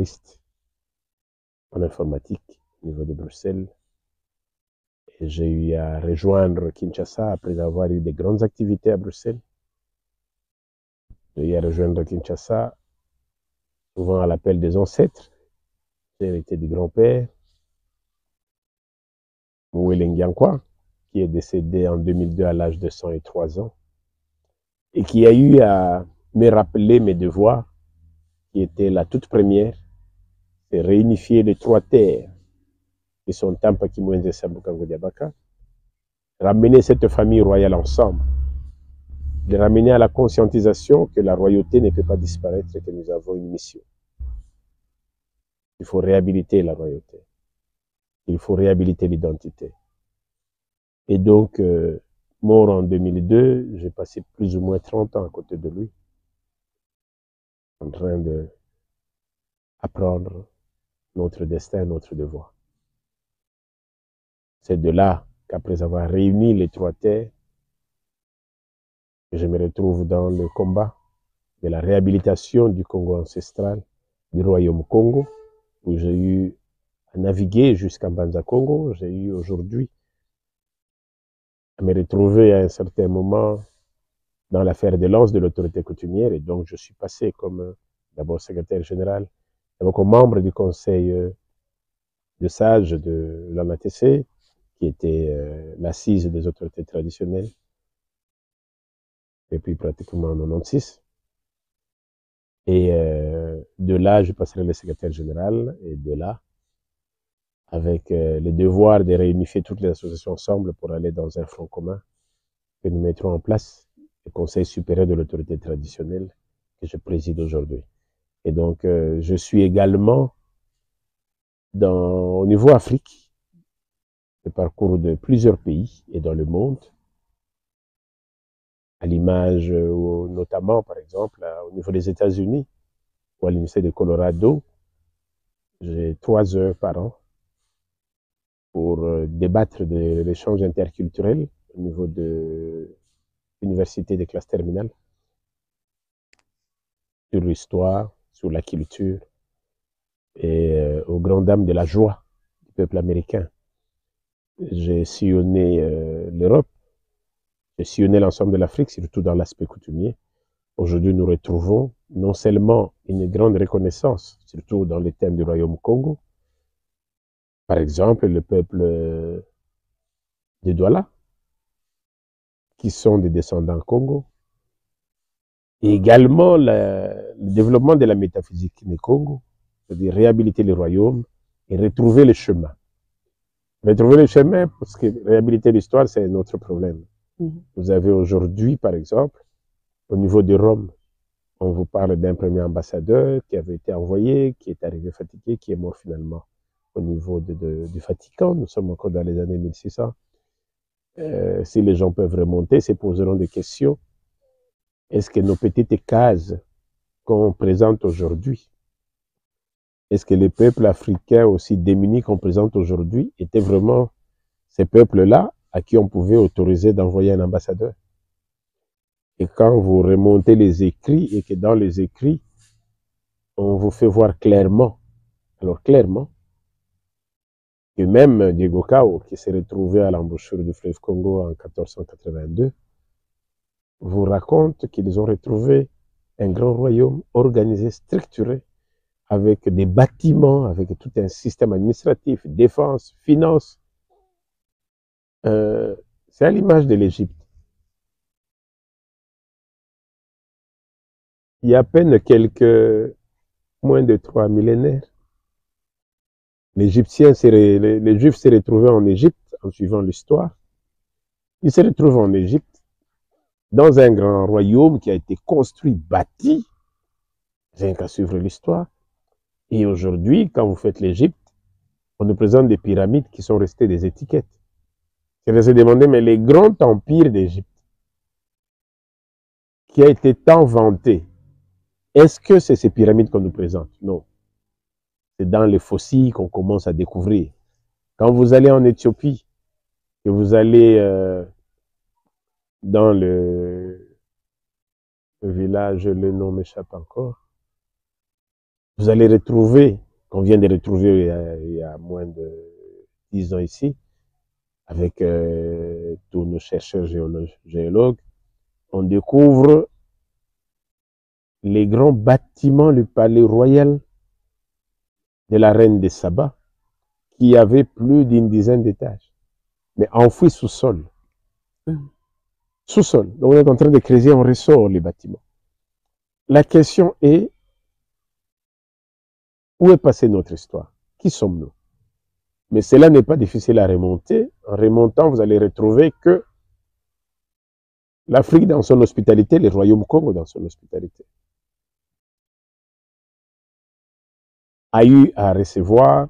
spécialiste en informatique au niveau de Bruxelles. Et j'ai eu à rejoindre Kinshasa après avoir eu des grandes activités à Bruxelles. J'ai eu à rejoindre Kinshasa, souvent à l'appel des ancêtres. J'ai hérité du grand-père, Moué Ngiankwa, qui est décédé en 2002 à l'âge de 103 ans, et qui a eu à me rappeler mes devoirs, qui était la toute première, c'est réunifier les trois terres, qui sont Tampa, Kimwenze, Sambukango, Diabaka, ramener cette famille royale ensemble, de ramener à la conscientisation que la royauté ne peut pas disparaître et que nous avons une mission. Il faut réhabiliter la royauté. Il faut réhabiliter l'identité. Et donc, mort en 2002, j'ai passé plus ou moins 30 ans à côté de lui, en train d'apprendre notre destin, notre devoir. C'est de là qu'après avoir réuni les trois terres, je me retrouve dans le combat de la réhabilitation du Congo ancestral, du royaume Congo, où j'ai eu à naviguer jusqu'à Mbanza Congo. J'ai eu aujourd'hui à me retrouver à un certain moment dans l'affaire de lance de l'autorité coutumière, et donc je suis passé comme d'abord secrétaire général, d'abord comme membre du conseil de sages de l'ANATC, qui était l'assise des autorités traditionnelles, depuis pratiquement 96. Et de là, je passerai le secrétaire général, et de là, avec le devoir de réunifier toutes les associations ensemble pour aller dans un front commun que nous mettrons en place, le Conseil supérieur de l'autorité traditionnelle que je préside aujourd'hui. Et donc, je suis également au niveau Afrique, le parcours de plusieurs pays et dans le monde, à l'image notamment, par exemple, au niveau des États-Unis, ou à l'Université de Colorado, j'ai 3 heures par an pour débattre de l'échange interculturel au niveau de l'université des classes terminales, sur l'histoire, sur la culture, et aux grandes dames de la joie du peuple américain. J'ai sillonné l'Europe, j'ai sillonné l'ensemble de l'Afrique, surtout dans l'aspect coutumier. Aujourd'hui, nous retrouvons non seulement une grande reconnaissance, surtout dans les thèmes du royaume Congo, par exemple le peuple des Douala, qui sont des descendants Congo, et également le développement de la métaphysique du Congo, c'est-à-dire réhabiliter le royaume et retrouver le chemin. Retrouver le chemin, parce que réhabiliter l'histoire, c'est un autre problème. Vous avez aujourd'hui, par exemple, au niveau de Rome, on vous parle d'un premier ambassadeur qui avait été envoyé, qui est arrivé fatigué, qui est mort finalement au niveau du Vatican. Nous sommes encore dans les années 1600. Si les gens peuvent remonter, se poseront des questions. Est-ce que nos petites cases qu'on présente aujourd'hui, est-ce que les peuples africains aussi démunis qu'on présente aujourd'hui étaient vraiment ces peuples-là à qui on pouvait autoriser d'envoyer un ambassadeur? Et quand vous remontez les écrits, et que dans les écrits, on vous fait voir clairement, alors clairement, que même Diego Cao, qui s'est retrouvé à l'embouchure du fleuve Congo en 1482, vous raconte qu'ils ont retrouvé un grand royaume organisé, structuré, avec des bâtiments, avec tout un système administratif, défense, finance. C'est à l'image de l'Égypte. Il y a à peine moins de 3 millénaires, les Juifs s'est retrouvé en Égypte, en suivant l'histoire. Ils se retrouvent en Égypte, dans un grand royaume qui a été construit, bâti, rien qu'à suivre l'histoire. Et aujourd'hui, quand vous faites l'Égypte, on nous présente des pyramides qui sont restées des étiquettes. Je vais se demander, mais les grands empires d'Égypte, qui a été tant vanté, est-ce que c'est ces pyramides qu'on nous présente? Non. C'est dans les fossiles qu'on commence à découvrir. Quand vous allez en Éthiopie, que vous allez dans le village, le nom m'échappe encore, Vous allez retrouver, qu'on vient de retrouver il y a moins de 10 ans ici, avec tous nos chercheurs géologues, on découvre les grands bâtiments, le palais royal de la reine de Saba, qui avait plus d'une dizaine d'étages, mais enfouis sous sol. Sous-sol. Donc on est en train de creuser, on ressort les bâtiments. La question est, où est passée notre histoire? Qui sommes-nous? Mais cela n'est pas difficile à remonter. En remontant, vous allez retrouver que l'Afrique dans son hospitalité, le royaume Congo dans son hospitalité, a eu à recevoir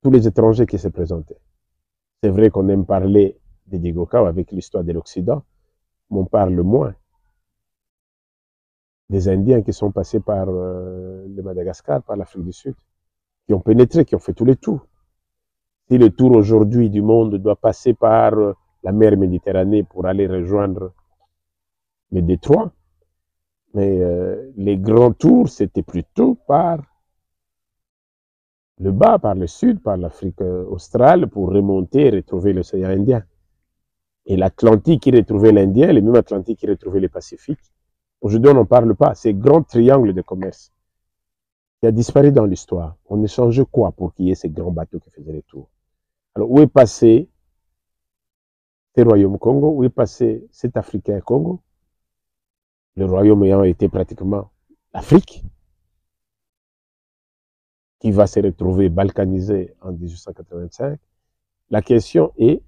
tous les étrangers qui se présentaient. C'est vrai qu'on aime parler de Diego Cao avec l'histoire de l'Occident, mais on parle moins des Indiens qui sont passés par le Madagascar, par l'Afrique du Sud, qui ont pénétré, qui ont fait tous les tours. Si le tour aujourd'hui du monde doit passer par la mer Méditerranée pour aller rejoindre le détroit, mais les grands tours, c'était plutôt par le bas, par le sud, par l'Afrique australe, pour remonter et retrouver l'océan Indien. Et l'Atlantique qui retrouvait l'Indien, le même Atlantique qui retrouvait le Pacifique. Aujourd'hui, on n'en parle pas. Ces grands triangles de commerce qui a disparu dans l'histoire. On échangeait quoi pour qu'il y ait ces grands bateaux qui faisaient les tours? Alors, où est passé ce royaume Congo? Où est passé cet Africain Congo? Le royaume ayant été pratiquement l'Afrique, qui va se retrouver balkanisé en 1885. La question est,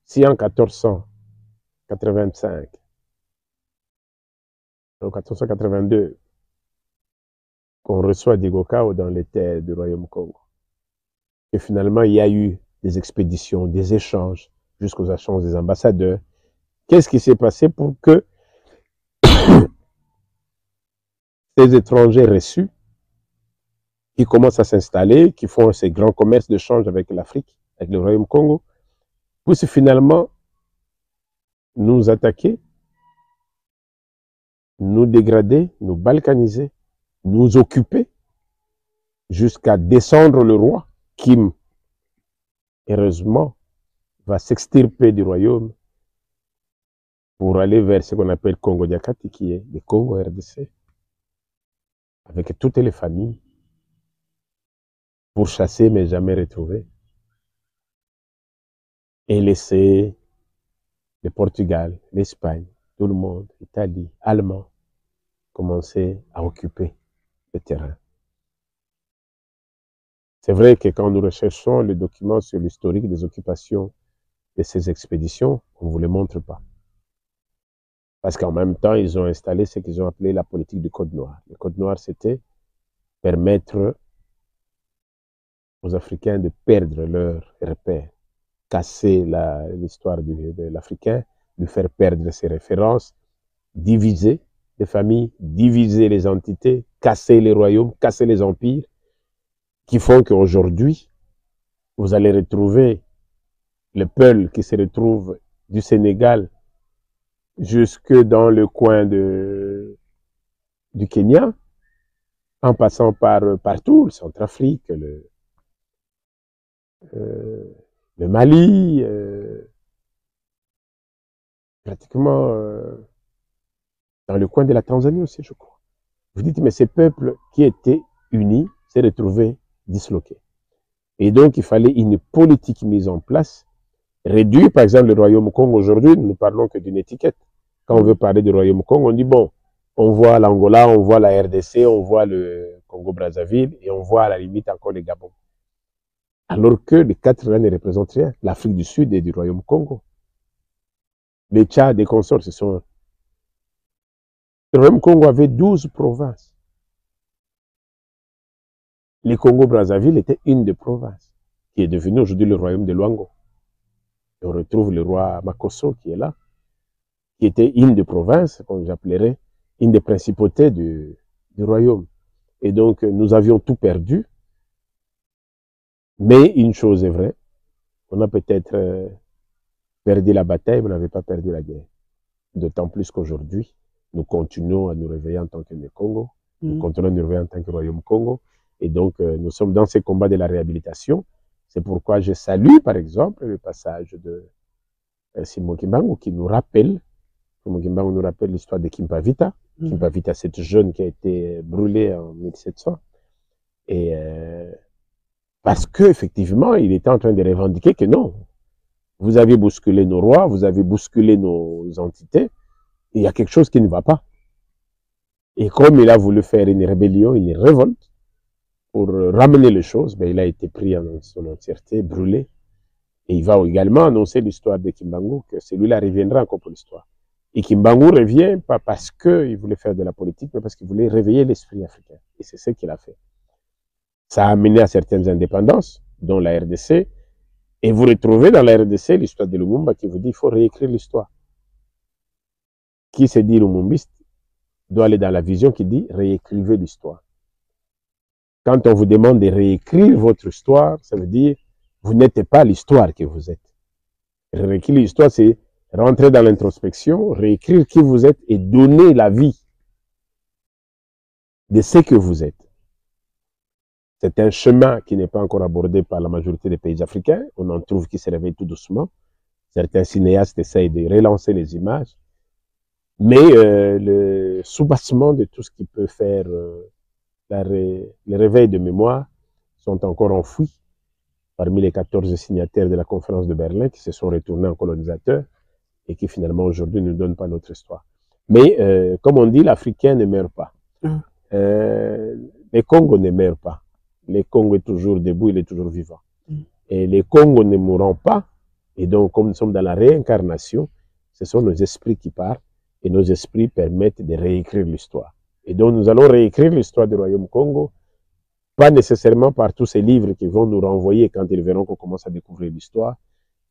si en 1485, en 1482, qu'on reçoit Diego Cao dans les terres du royaume Congo, et finalement il y a eu des expéditions, des échanges, jusqu'aux échanges des ambassadeurs, qu'est-ce qui s'est passé pour que ces étrangers reçus, qui commencent à s'installer, qui font ces grands commerces d'échange avec l'Afrique, avec le royaume Congo, puissent finalement nous attaquer, nous dégrader, nous balkaniser, nous occuper, jusqu'à descendre le roi, qui, heureusement, va s'extirper du royaume pour aller vers ce qu'on appelle Congo Diakati, qui est le Congo RDC, avec toutes les familles, pour chasser mais jamais retrouver, et laisser le Portugal, l'Espagne, tout le monde, l'Italie, Allemand, commencer à occuper le terrain. C'est vrai que quand nous recherchons les documents sur l'historique des occupations de ces expéditions, on ne vous les montre pas. Parce qu'en même temps, ils ont installé ce qu'ils ont appelé la politique du Code noir. Le Code noir, c'était permettre aux Africains de perdre leurs repères, casser l'histoire de l'Africain, lui faire perdre ses références, diviser les familles, diviser les entités, casser les royaumes, casser les empires, qui font qu'aujourd'hui, vous allez retrouver le Peul qui se retrouve du Sénégal jusque dans le coin du Kenya, en passant par partout, le Centrafrique, le Mali, pratiquement dans le coin de la Tanzanie aussi, je crois. Vous dites, mais ces peuples qui étaient unis s'est retrouvés disloqués. Et donc, il fallait une politique mise en place, réduire, par exemple, le royaume Congo. Aujourd'hui, nous ne parlons que d'une étiquette. Quand on veut parler du royaume Congo, on dit, bon, on voit l'Angola, on voit la RDC, on voit le Congo-Brazzaville, et on voit à la limite encore le Gabon. Alors que les quatre là ne représentent rien. L'Afrique du Sud et du royaume Congo. Les Tchad des consorts, ce sont... Le royaume Congo avait 12 provinces. Le Congo-Brazzaville était une des provinces, qui est devenue aujourd'hui le royaume de Luango. Et on retrouve le roi Makosso qui est là, qui était une des provinces, comme j'appellerais, une des principautés du royaume. Et donc, nous avions tout perdu. Mais une chose est vraie, on a peut-être perdu la bataille, mais on n'avait pas perdu la guerre. D'autant plus qu'aujourd'hui, nous continuons à nous réveiller en tant que Congo. Nous continuons de rêver en tant que Royaume Congo. Et donc, nous sommes dans ces combats de la réhabilitation. C'est pourquoi je salue, par exemple, le passage de Simon Kimbangu qui nous rappelle, l'histoire de Kimpavita. Kimpavita, cette jeune qui a été brûlée en 1700. Et parce qu'effectivement, il était en train de revendiquer que non, vous avez bousculé nos rois, vous avez bousculé nos entités, il y a quelque chose qui ne va pas. Et comme il a voulu faire une rébellion, une révolte, pour ramener les choses, ben, il a été pris en son entièreté, brûlé. Et il va également annoncer l'histoire de Kimbangu, que celui-là reviendra encore pour l'histoire. Et Kimbangu revient, pas parce qu'il voulait faire de la politique, mais parce qu'il voulait réveiller l'esprit africain. Et c'est ce qu'il a fait. Ça a amené à certaines indépendances, dont la RDC. Et vous retrouvez dans la RDC l'histoire de Lumumba qui vous dit qu'il faut réécrire l'histoire. Qui se dit lumumbiste doit aller dans la vision qui dit réécrivez l'histoire. Quand on vous demande de réécrire votre histoire, ça veut dire vous n'êtes pas l'histoire que vous êtes. Réécrire l'histoire, c'est rentrer dans l'introspection, réécrire qui vous êtes et donner la vie de ce que vous êtes. C'est un chemin qui n'est pas encore abordé par la majorité des pays africains. On en trouve qui se réveillent tout doucement. Certains cinéastes essayent de relancer les images. Mais le soubassement de tout ce qui peut faire le réveil de mémoire sont encore enfouis parmi les 14 signataires de la conférence de Berlin qui se sont retournés en colonisateurs et qui finalement aujourd'hui ne donnent pas notre histoire. Mais comme on dit, l'Africain ne meurt pas. Les Congos ne meurent pas. Les Congos est toujours debout, il est toujours vivant. Et les Congos ne mourront pas. Et donc, comme nous sommes dans la réincarnation, ce sont nos esprits qui parlent et nos esprits permettent de réécrire l'histoire. Et donc, nous allons réécrire l'histoire du Royaume Congo, pas nécessairement par tous ces livres qui vont nous renvoyer quand ils verront qu'on commence à découvrir l'histoire,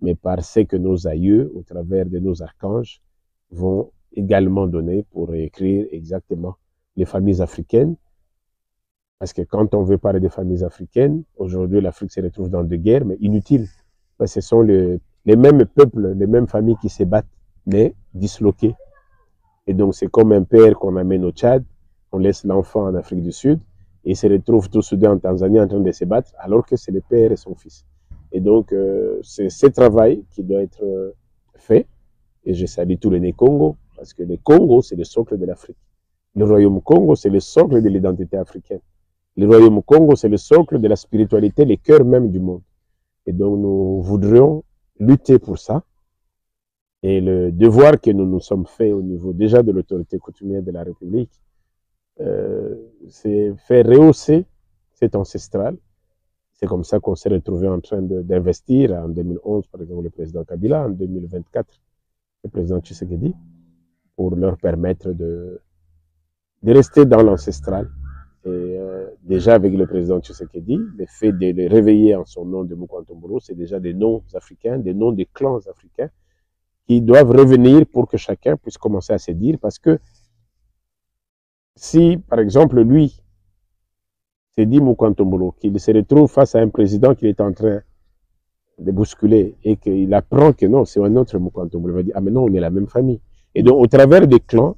mais par ce que nos aïeux, au travers de nos archanges, vont également donner pour réécrire exactement les familles africaines. Parce que quand on veut parler des familles africaines, aujourd'hui l'Afrique se retrouve dans des guerres, mais inutiles. Parce que ce sont les mêmes peuples, les mêmes familles qui se battent, mais disloquées. Et donc c'est comme un père qu'on amène au Tchad, on laisse l'enfant en Afrique du Sud, et il se retrouve tout soudain en Tanzanie en train de se battre, alors que c'est le père et son fils. Et donc c'est ce travail qui doit être fait. Et je salue tous les Congo, parce que le Congo, c'est le socle de l'Afrique. Le Royaume Congo, c'est le socle de l'identité africaine. Le Royaume Congo, c'est le socle de la spiritualité, le cœur même du monde. Et donc, nous voudrions lutter pour ça. Et le devoir que nous nous sommes fait au niveau déjà de l'autorité coutumière de la République, c'est faire rehausser cet ancestral. C'est comme ça qu'on s'est retrouvé en train d'investir en 2011, par exemple, le président Kabila, en 2024, le président Tshisekedi, pour leur permettre de rester dans l'ancestral. Et déjà avec le président Tshisekedi, le fait de les réveiller en son nom de Mukantombolo, c'est déjà des noms africains, des noms des clans africains qui doivent revenir pour que chacun puisse commencer à se dire, parce que si, par exemple, lui s'est dit Mukantombolo, qu'il se retrouve face à un président qu'il est en train de bousculer et qu'il apprend que non, c'est un autre Mukantombolo, il va dire, ah mais non, on est la même famille. Et donc, au travers des clans,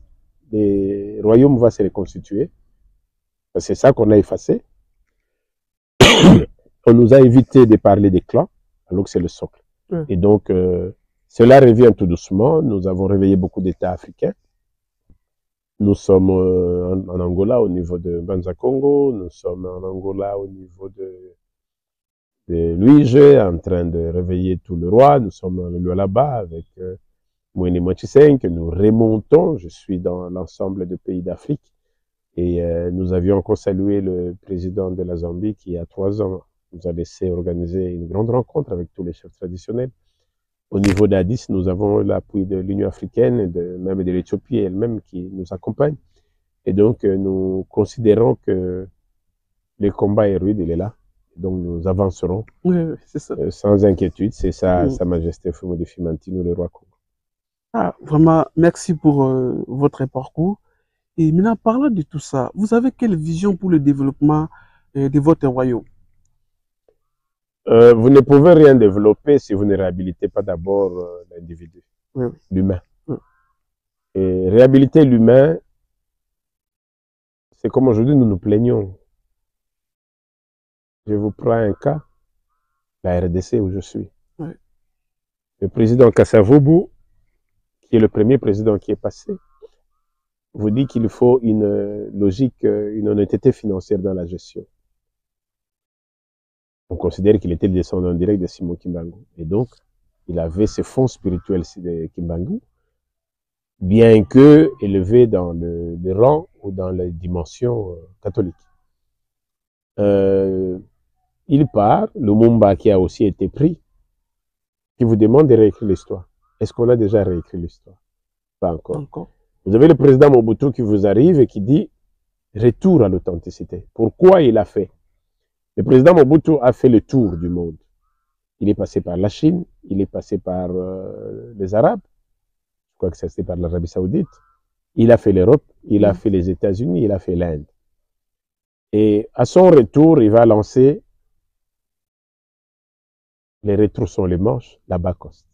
des royaumes vont se reconstituer. C'est ça qu'on a effacé. On nous a évité de parler des clans, alors que c'est le socle. Et donc, cela revient tout doucement. Nous avons réveillé beaucoup d'États africains. Nous sommes en Angola au niveau de Banza Congo. Nous sommes en Angola au niveau de Luige, en train de réveiller tout le roi. Nous sommes là-bas avec Moïne Mochisengue, que nous remontons. Je suis dans l'ensemble des pays d'Afrique. Et nous avions encore salué le président de la Zambie qui, il y a 3 ans, nous a laissé organiser une grande rencontre avec tous les chefs traditionnels. Au niveau d'Addis, nous avons l'appui de l'Union africaine, même de l'Éthiopie elle-même qui nous accompagne. Et donc, nous considérons que le combat est rude, il est là. Donc, nous avancerons c'est ça. Sans inquiétude. C'est ça, Sa Majesté Fumodi Fimantino, le roi Congo. Ah, vraiment, merci pour votre parcours. Et maintenant, parlant de tout ça, vous avez quelle vision pour le développement de votre royaume? Vous ne pouvez rien développer si vous ne réhabilitez pas d'abord l'individu, l'humain. Et réhabiliter l'humain, c'est comme aujourd'hui nous nous plaignons. Je vous prends un cas, la RDC où je suis. Ouais. Le président Kasavubu, qui est le premier président qui est passé, vous dit qu'il faut une logique, une honnêteté financière dans la gestion. On considère qu'il était le descendant direct de Simon Kimbangu. Et donc, il avait ses fonds spirituels de Kimbangu, bien que élevé dans le rang ou dans les dimensions catholiques. Il part, Lumumba qui a aussi été pris, qui vous demande de réécrire l'histoire. Est-ce qu'on a déjà réécrit l'histoire? Pas encore. Vous avez le président Mobutu qui vous arrive et qui dit retour à l'authenticité. Pourquoi il a fait? Le président Mobutu a fait le tour du monde. Il est passé par la Chine, il est passé par les Arabes, je crois que c'était par l'Arabie Saoudite, il a fait l'Europe, il a fait les États-Unis, il a fait l'Inde. Et à son retour, il va lancer les retroussons les manches, la Bacoste.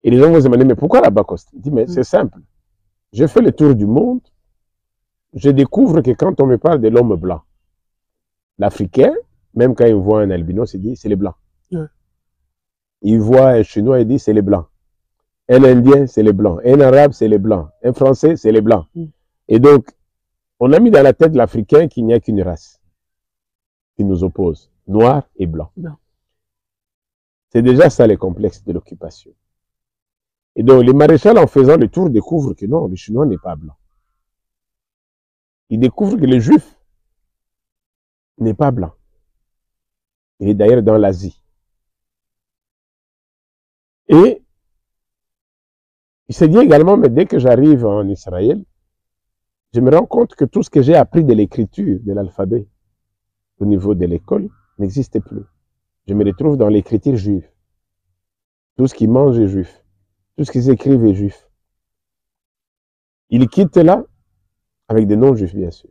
Et les gens vont se demander, mais pourquoi la Bacoste? Il dit, mais c'est simple. Je fais le tour du monde, je découvre que quand on me parle de l'homme blanc, l'Africain, même quand il voit un albinos, il dit, c'est les blancs. Il voit un Chinois, il dit, c'est les blancs. Un Indien, c'est les blancs. Un Arabe, c'est les blancs. Un Français, c'est les blancs. Et donc, on a mis dans la tête de l'Africain qu'il n'y a qu'une race qui nous oppose, noir et blanc. C'est déjà ça les complexes de l'occupation. Et donc, les maréchals, en faisant le tour, découvrent que non, le Chinois n'est pas blanc. Ils découvrent que le Juif n'est pas blanc. Il est d'ailleurs dans l'Asie. Et il s'est dit également, mais dès que j'arrive en Israël, je me rends compte que tout ce que j'ai appris de l'écriture, de l'alphabet, au niveau de l'école, n'existe plus. Je me retrouve dans l'écriture juive. Tout ce qu'ils mangent est juif. Tout ce qu'ils écrivent est juif. Il quitte là, avec des non-juifs bien sûr.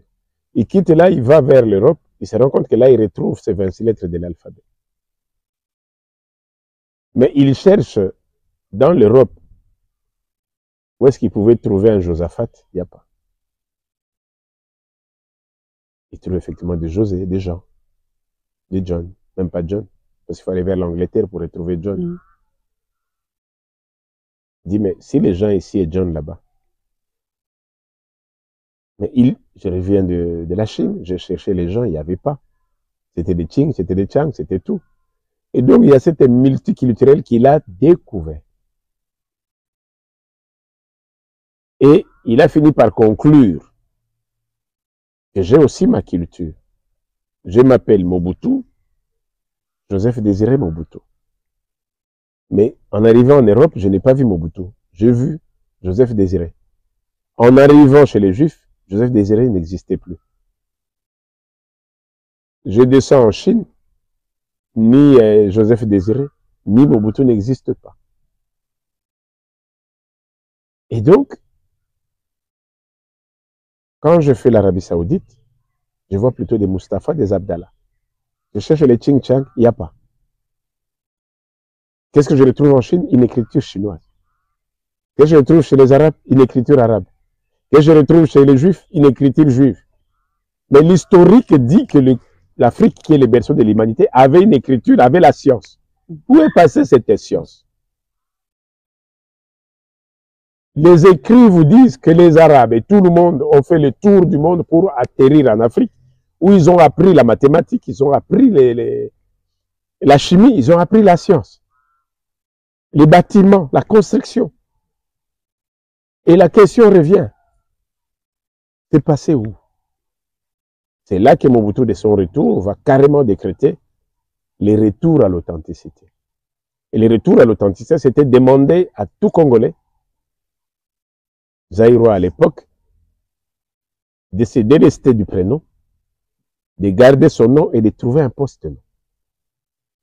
Il quitte là, il va vers l'Europe, il se rend compte que là, il retrouve ces 26 lettres de l'alphabet. Mais il cherche dans l'Europe où est-ce qu'il pouvait trouver un Josaphat? Il n'y a pas. Il trouve effectivement des José, des Jean, des John, même pas John, parce qu'il faut aller vers l'Angleterre pour retrouver John. Il dit, mais si les gens ici et John là-bas, mais je reviens de la Chine, j'ai cherché les gens, il n'y avait pas. C'était des Qing, c'était des Chang, c'était tout. Et donc, il y a cette multiculturel qu'il a découvert. Et il a fini par conclure que j'ai aussi ma culture. Je m'appelle Mobutu, Joseph Désiré Mobutu. Mais en arrivant en Europe, je n'ai pas vu Mobutu. J'ai vu Joseph Désiré. En arrivant chez les Juifs, Joseph Désiré n'existait plus. Je descends en Chine, ni Joseph Désiré, ni Mobutu n'existent pas. Et donc, quand je fais l'Arabie Saoudite, je vois plutôt des Mustafa, des Abdallah. Je cherche les Ching Chang, il n'y a pas. Qu'est-ce que je retrouve en Chine? Une écriture chinoise. Qu'est-ce que je retrouve chez les Arabes? Une écriture arabe. Qu'est-ce que je retrouve chez les Juifs? Une écriture juive. Mais l'historique dit que l'Afrique, qui est le berceau de l'humanité, avait une écriture, avait la science. Où est passée cette science? Les écrits vous disent que les Arabes et tout le monde ont fait le tour du monde pour atterrir en Afrique, où ils ont appris la mathématique, ils ont appris la chimie, ils ont appris la science, les bâtiments, la construction. Et la question revient, c'est passé où? C'est là que Mobutu, de son retour, va carrément décréter les retours à l'authenticité. Et les retours à l'authenticité, c'était demander à tout Congolais, Zaïrois à l'époque, de se délester du prénom, de garder son nom et de trouver un poste-nom.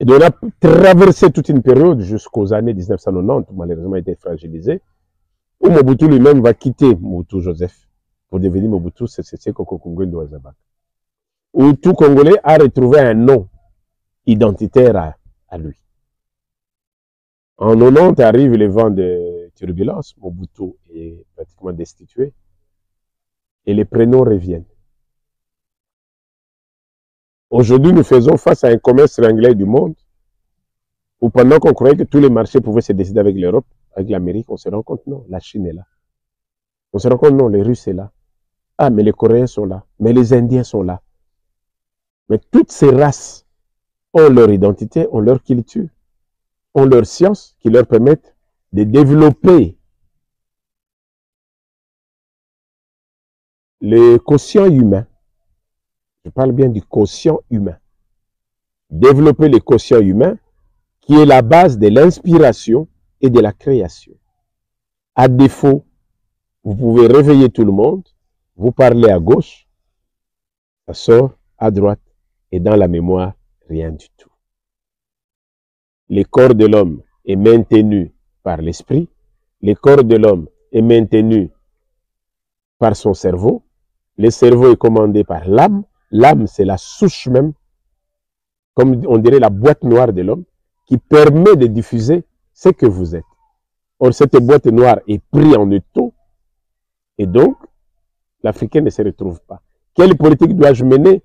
Et donc on a traversé toute une période jusqu'aux années 1990, malheureusement été fragilisé, où Mobutu lui-même va quitter Mobutu Joseph pour devenir Mobutu Sese Koko Ngbendu Azabaka. Où tout Congolais a retrouvé un nom identitaire à lui. En 90 arrive le vent de turbulence, Mobutu est pratiquement destitué. et les prénoms reviennent. Aujourd'hui, nous faisons face à un commerce triangulaire du monde où pendant qu'on croyait que tous les marchés pouvaient se décider avec l'Europe, avec l'Amérique, on se rend compte, non, la Chine est là. On se rend compte, non, les Russes sont là. Ah, mais les Coréens sont là. Mais les Indiens sont là. Mais toutes ces races ont leur identité, ont leur culture, ont leur science qui leur permettent de développer le quotient humain. Je parle bien du quotient humain. Développer le quotient humain qui est la base de l'inspiration et de la création. À défaut, vous pouvez réveiller tout le monde, vous parlez à gauche, ça sort à droite, et dans la mémoire, rien du tout. Le corps de l'homme est maintenu par l'esprit, le corps de l'homme est maintenu par son cerveau, le cerveau est commandé par l'âme, l'âme c'est la souche même, comme on dirait la boîte noire de l'homme, qui permet de diffuser ce que vous êtes. Or, cette boîte noire est prise en étau, et donc, l'Africain ne se retrouve pas. Quelle politique dois-je mener?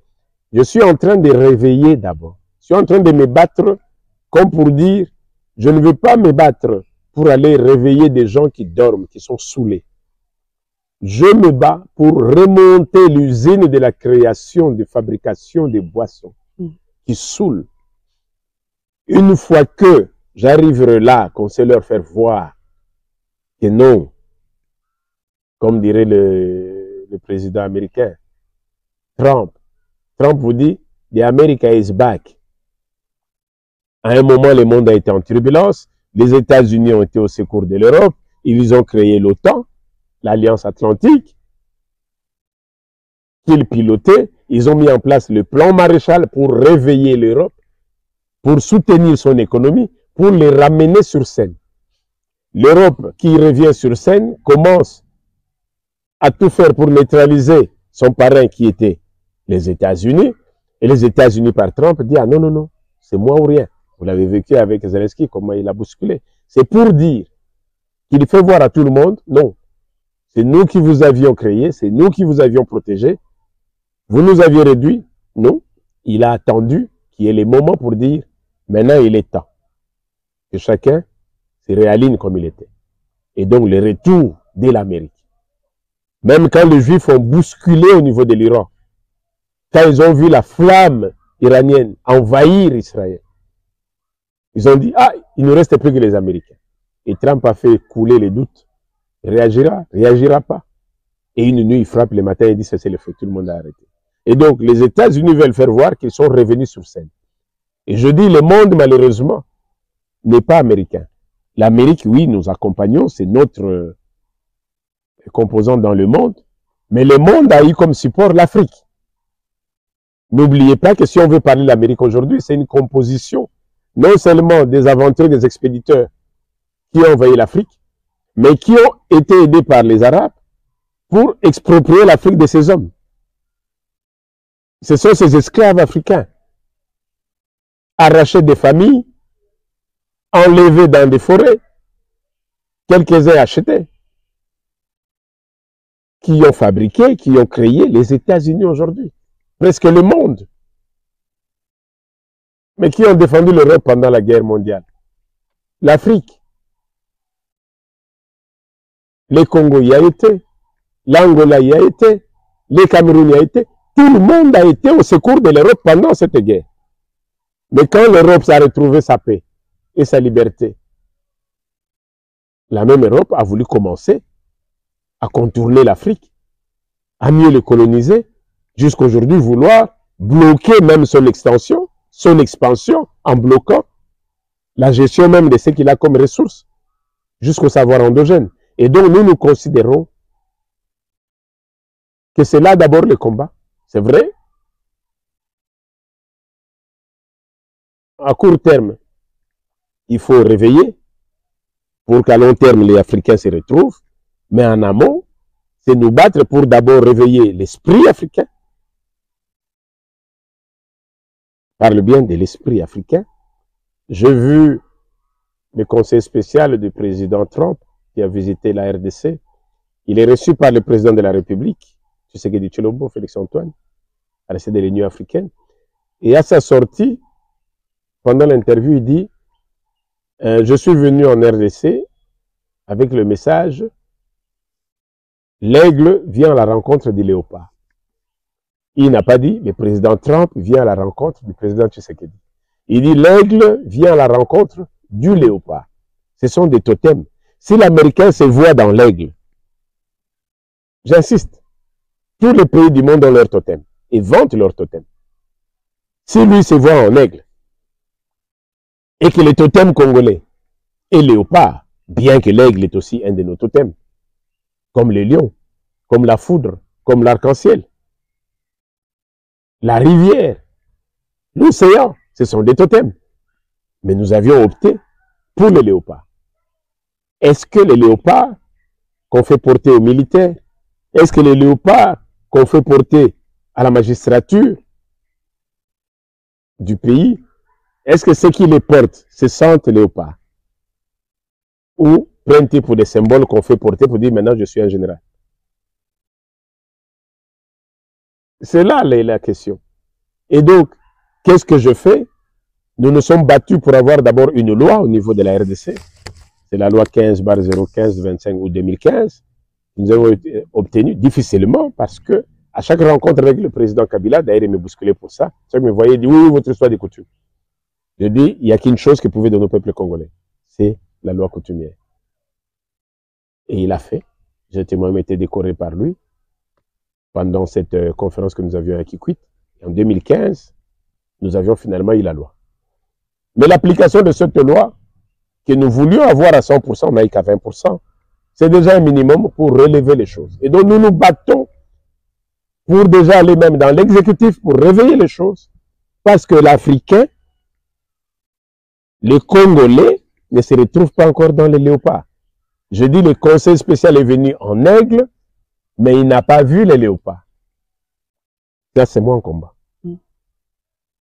Je suis en train de réveiller d'abord. Je suis en train de me battre comme pour dire, je ne veux pas me battre pour aller réveiller des gens qui dorment, qui sont saoulés. Je me bats pour remonter l'usine de la création, de fabrication des boissons qui saoulent. Une fois que j'arriverai là, qu'on sait leur faire voir que non, comme dirait le président américain, Trump vous dit, the America is back. À un moment, le monde a été en turbulence, les États-Unis ont été au secours de l'Europe, ils ont créé l'OTAN, l'Alliance Atlantique, qu'ils pilotaient, ils ont mis en place le plan Marshall pour réveiller l'Europe, pour soutenir son économie, pour les ramener sur scène. L'Europe qui revient sur scène commence à tout faire pour neutraliser son parrain qui était les États-Unis. Et les États-Unis par Trump disent, ah non, non, non, c'est moi ou rien. Vous l'avez vécu avec Zelensky, comment il a bousculé. C'est pour dire qu'il fait voir à tout le monde, non, c'est nous qui vous avions créé, c'est nous qui vous avions protégé. Vous nous aviez réduit. Non, il a attendu qu'il y ait les moments pour dire, maintenant il est temps que chacun se réaligne comme il était. Et donc le retour de l'Amérique. Même quand les Juifs ont bousculé au niveau de l'Iran, quand ils ont vu la flamme iranienne envahir Israël, ils ont dit, ah, il ne reste plus que les Américains. Et Trump a fait couler les doutes. Il réagira pas. Et une nuit, il frappe le matin et dit, c'est le feu, tout le monde a arrêté. Et donc, les États-Unis veulent faire voir qu'ils sont revenus sur scène. Et je dis, le monde, malheureusement, n'est pas américain. L'Amérique, oui, nous accompagnons, c'est notre composant dans le monde, mais le monde a eu comme support l'Afrique. N'oubliez pas que si on veut parler de l'Amérique aujourd'hui, c'est une composition non seulement des aventuriers, des expéditeurs qui ont envahi l'Afrique, mais qui ont été aidés par les Arabes pour exproprier l'Afrique de ses hommes. Ce sont ces esclaves africains, arrachés des familles, enlevés dans des forêts, quelques-uns achetés, qui ont fabriqué, qui ont créé les États-Unis aujourd'hui. Presque le monde. Mais qui ont défendu l'Europe pendant la guerre mondiale. L'Afrique. Le Congo y a été. L'Angola y a été. Le Cameroun y a été. Tout le monde a été au secours de l'Europe pendant cette guerre. Mais quand l'Europe a retrouvé sa paix et sa liberté, la même Europe a voulu commencer à contourner l'Afrique, à mieux le coloniser, jusqu'à aujourd'hui vouloir bloquer même son extension, son expansion, en bloquant la gestion même de ce qu'il a comme ressources, jusqu'au savoir endogène. Et donc nous considérons que c'est là d'abord le combat. C'est vrai, à court terme, il faut réveiller pour qu'à long terme les Africains se retrouvent, mais en amont, c'est nous battre pour d'abord réveiller l'esprit africain. Parle bien de l'esprit africain. J'ai vu le conseil spécial du président Trump qui a visité la RDC. Il est reçu par le président de la République Tshisekedi Tshilombo, Félix-Antoine, à la de l'Union africaine. Et à sa sortie, pendant l'interview, il dit je suis venu en RDC avec le message l'aigle vient à la rencontre du léopard. Il n'a pas dit le président Trump vient à la rencontre du président Tshisekedi. Il dit l'aigle vient à la rencontre du léopard. Ce sont des totems. Si l'Américain se voit dans l'aigle, j'insiste, tous les pays du monde ont leur totem et vantent leur totem. Si lui se voit en aigle et que les totems congolais est léopard, bien que l'aigle est aussi un de nos totems, comme le lion, comme la foudre, comme l'arc-en-ciel, la rivière, l'océan, ce sont des totems. Mais nous avions opté pour les léopards. Est-ce que les léopards qu'on fait porter aux militaires, est-ce que les léopards qu'on fait porter à la magistrature du pays, est-ce que ceux qui les portent se sentent léopards? Ou prennent-ils pour des symboles qu'on fait porter pour dire maintenant je suis un général? C'est là la question. Et donc, qu'est-ce que je fais? Nous nous sommes battus pour avoir d'abord une loi au niveau de la RDC. C'est la loi 15/015-25 août 2015. Nous avons obtenu difficilement parce que à chaque rencontre avec le président Kabila, d'ailleurs il me bousculait pour ça, chaque me voyait dire oui, votre histoire des coutumes. Je dis, il n'y a qu'une chose qui pouvait donner au peuple congolais, c'est la loi coutumière. Et il a fait. J'ai même été décoré par lui pendant cette conférence que nous avions à Kikwit. En 2015, nous avions finalement eu la loi. Mais l'application de cette loi, que nous voulions avoir à 100%, on n'a eu qu'à 20%, c'est déjà un minimum pour relever les choses. Et donc nous nous battons pour déjà aller même dans l'exécutif, pour réveiller les choses, parce que l'Africain, le Congolais, ne se retrouve pas encore dans les léopards. Je dis le conseil spécial est venu en aigle, mais il n'a pas vu les léopards. Ça, c'est moi en combat.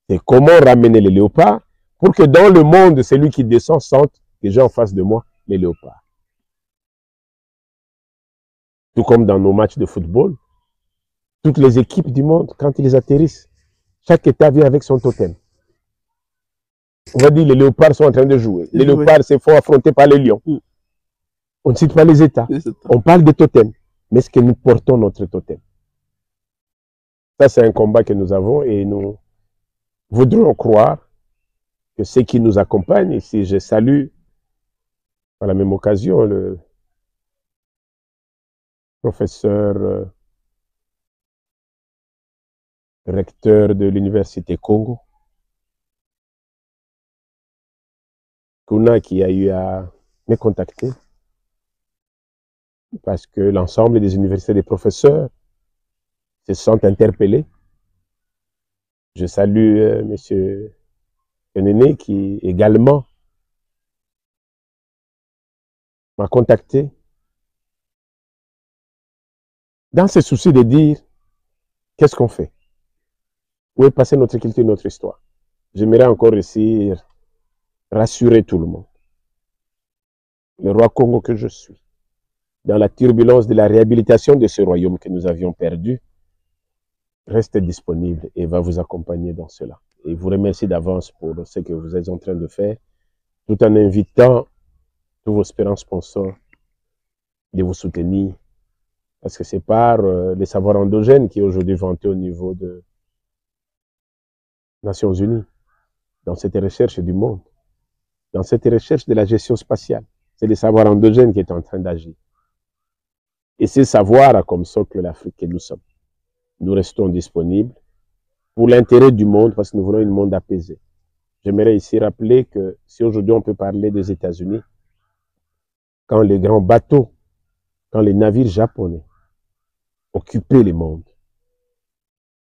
C'est comment ramener les léopards pour que dans le monde, celui qui descend sente que j'ai en face de moi les léopards. Tout comme dans nos matchs de football, toutes les équipes du monde, quand ils atterrissent, chaque État vient avec son totem. On va dire les léopards sont en train de jouer. Les léopards se font affronter par les lions. On ne cite pas les États. On parle des totems. Mais est-ce que nous portons notre totem? Ça, c'est un combat que nous avons et nous voudrions croire que ceux qui nous accompagnent, ici, je salue par la même occasion le professeur recteur de l'Université Congo, Kuna, qui a eu à me contacter parce que l'ensemble des universités des professeurs se sentent interpellés. Je salue M. Kenene qui également m'a contacté dans ce souci de dire qu'est-ce qu'on fait? Où est passée notre culture, notre histoire? J'aimerais encore ici rassurer tout le monde. Le roi Congo que je suis, dans la turbulence de la réhabilitation de ce royaume que nous avions perdu, reste disponible et va vous accompagner dans cela. Et vous remercie d'avance pour ce que vous êtes en train de faire, tout en invitant tous vos espérants sponsors de vous soutenir, parce que c'est par les savoirs endogènes qui est aujourd'hui vanté au niveau des Nations Unies, dans cette recherche du monde, dans cette recherche de la gestion spatiale. C'est les savoirs endogènes qui est en train d'agir. Et ces savoirs a comme socle l'Afrique que nous sommes. Nous restons disponibles pour l'intérêt du monde, parce que nous voulons un monde apaisé. J'aimerais ici rappeler que si aujourd'hui on peut parler des États-Unis, quand les grands bateaux, quand les navires japonais occupaient les mondes,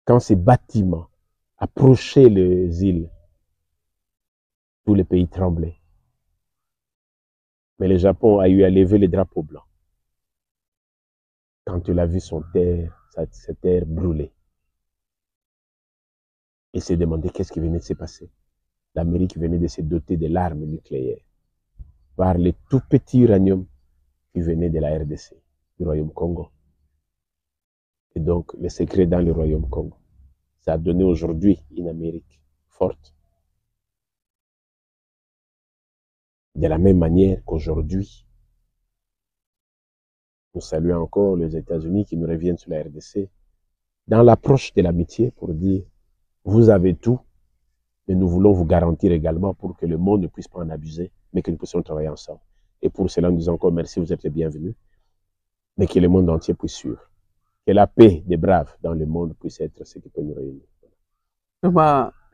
quand ces bâtiments approchaient les îles, tous les pays tremblaient. Mais le Japon a eu à lever les drapeaux blancs. Quand il a vu sa terre brûler, il s'est demandé qu'est-ce qui venait de se passer. L'Amérique venait de se doter de l'arme nucléaire par les tout petits uranium qui venaient de la RDC, du Royaume Congo. Et donc, le secret dans le royaume Congo. Ça a donné aujourd'hui une Amérique forte. De la même manière qu'aujourd'hui, nous saluons encore les États-Unis qui nous reviennent sur la RDC dans l'approche de l'amitié pour dire, vous avez tout, mais nous voulons vous garantir également pour que le monde ne puisse pas en abuser, mais que nous puissions travailler ensemble. Et pour cela, nous disons encore merci, vous êtes les bienvenus, mais que le monde entier puisse suivre. Que la paix des braves dans le monde puisse être ce qui peut nous réunir.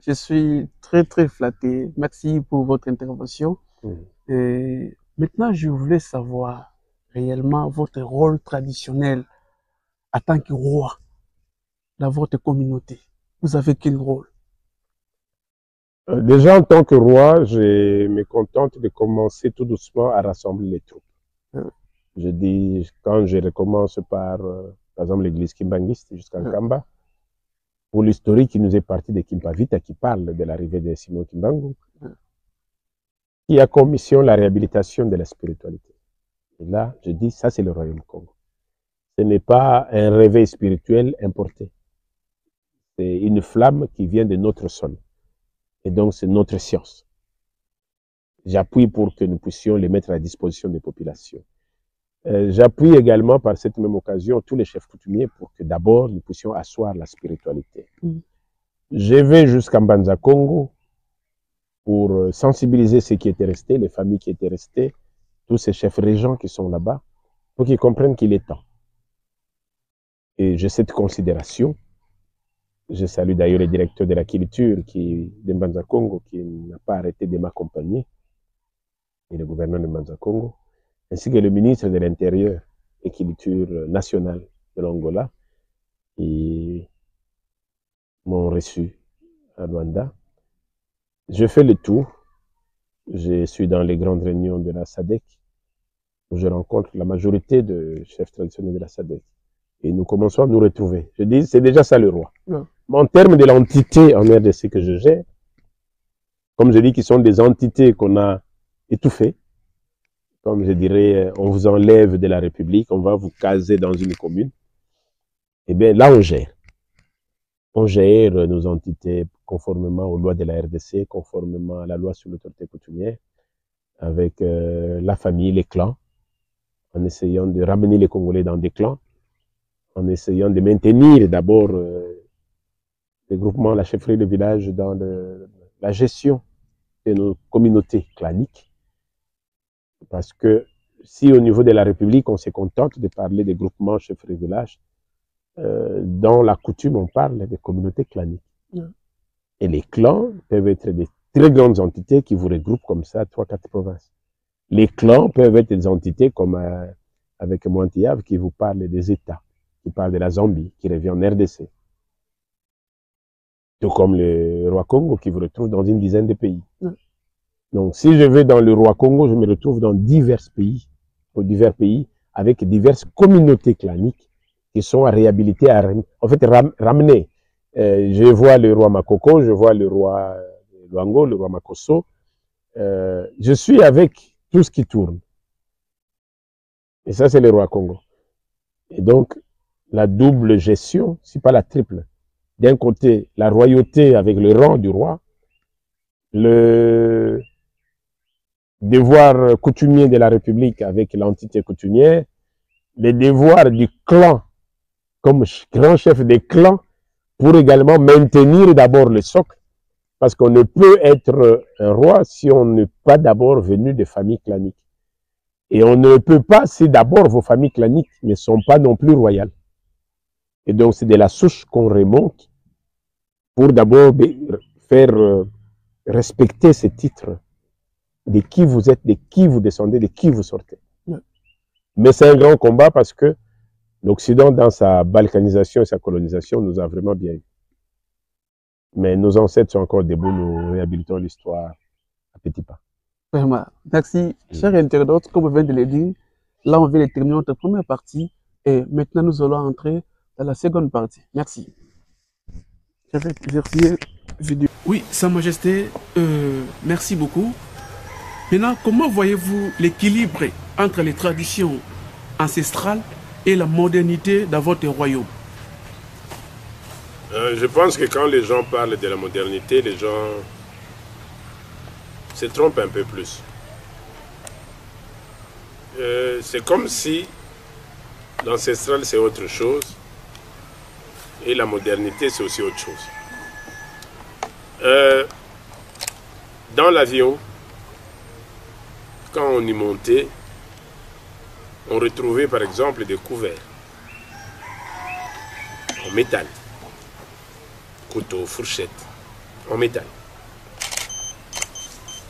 Je suis très, très flatté. Merci pour votre intervention. Et maintenant, je voulais savoir réellement votre rôle traditionnel en tant que roi dans votre communauté. Vous avez quel rôle? Déjà, en tant que roi, je me contente de commencer tout doucement à rassembler les troupes. Je dis, quand je recommence par exemple, l'église kimbangiste jusqu'à Nkamba, pour l'historique qui nous est parti de Kimpavita, qui parle de l'arrivée de Simon Kimbangu, qui a comme mission la réhabilitation de la spiritualité. Et là, je dis, ça c'est le royaume Congo. Ce n'est pas un réveil spirituel importé. C'est une flamme qui vient de notre sol. Et donc, c'est notre science. J'appuie pour que nous puissions les mettre à la disposition des populations. J'appuie également par cette même occasion tous les chefs coutumiers pour que d'abord nous puissions asseoir la spiritualité. Je vais jusqu'à Mbanza Congo pour sensibiliser ceux qui étaient restés, les familles qui étaient restées, tous ces chefs régents qui sont là-bas, pour qu'ils comprennent qu'il est temps. Et j'ai cette considération. Je salue d'ailleurs le directeur de la culture de Mbanza Congo qui n'a pas arrêté de m'accompagner, et le gouverneur de Mbanza Congo, ainsi que le ministre de l'Intérieur et Culture nationale de l'Angola, qui m'ont reçu à Luanda. Je fais le tour. Je suis dans les grandes réunions de la SADC, où je rencontre la majorité de chefs traditionnels de la SADC. Et nous commençons à nous retrouver. Je dis, c'est déjà ça le roi. Mais en termes de l'entité en RDC que je gère, comme je dis, qui sont des entités qu'on a étouffées, comme je dirais, on vous enlève de la République, on va vous caser dans une commune. Eh bien, là, on gère. On gère nos entités conformément aux lois de la RDC, conformément à la loi sur l'autorité coutumière, avec la famille, les clans, en essayant de ramener les Congolais dans des clans, en essayant de maintenir d'abord les groupements, la chefferie de village dans la gestion de nos communautés claniques. Parce que si au niveau de la République, on se contente de parler des groupements chefferie de village, dans la coutume, on parle des communautés claniques. Et les clans peuvent être des très grandes entités qui vous regroupent comme ça, 3-4 provinces. Les clans peuvent être des entités comme avec Mointiave qui vous parle des États, qui parle de la Zambie, qui revient en RDC. Tout comme le roi Congo qui vous retrouve dans une dizaine de pays. Donc, si je vais dans le roi Congo, je me retrouve dans divers pays avec diverses communautés claniques qui sont à réhabiliter, en fait, ramener. Je vois le roi Makoko, je vois le roi Luango, le roi Makosso. Je suis avec tout ce qui tourne. Et ça, c'est le roi Congo. Et donc, la double gestion, si pas la triple. D'un côté, la royauté avec le rang du roi, le devoir coutumier de la République avec l'entité coutumière, les devoirs du clan comme grand chef des clans pour également maintenir d'abord le socle, parce qu'on ne peut être un roi si on n'est pas d'abord venu de familles claniques. Et on ne peut pas si d'abord vos familles claniques ne sont pas non plus royales. Et donc c'est de la souche qu'on remonte pour d'abord faire respecter ces titres de qui vous êtes, de qui vous descendez, de qui vous sortez. Mais c'est un grand combat parce que l'Occident, dans sa balkanisation et sa colonisation, nous a vraiment bien eu. Mais nos ancêtres sont encore debout, nous réhabilitons l'histoire à petits pas. Vraiment. Merci, chers internautes, comme on vient de le dire, là on vient de terminer notre première partie et maintenant nous allons entrer dans la seconde partie. Merci. Je vais vérifier vidéo. Oui, Sa Majesté, merci beaucoup. Maintenant, comment voyez-vous l'équilibre entre les traditions ancestrales et la modernité dans votre royaume? Je pense que quand les gens parlent de la modernité, les gens se trompent un peu plus. C'est comme si l'ancestral c'est autre chose et la modernité c'est aussi autre chose. Dans l'avion, quand on y montait, on retrouvait par exemple des couverts en métal, couteaux, fourchettes, en métal.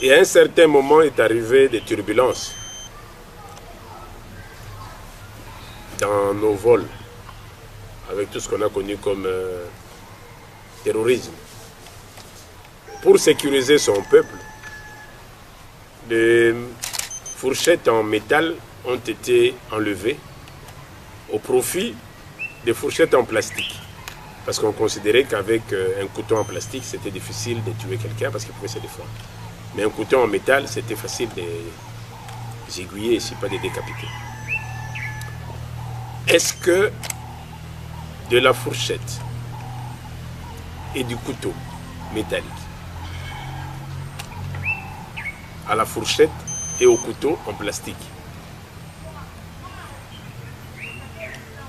Et à un certain moment est arrivé des turbulences dans nos vols, avec tout ce qu'on a connu comme terrorisme. Pour sécuriser son peuple, les fourchettes en métal ont été enlevées au profit des fourchettes en plastique. Parce qu'on considérait qu'avec un couteau en plastique, c'était difficile de tuer quelqu'un parce qu'il pouvait se défendre. Mais un couteau en métal, c'était facile de les aiguiller ici, pas de les décapiter. Est-ce que de la fourchette et du couteau métallique à la fourchette et au couteau en plastique,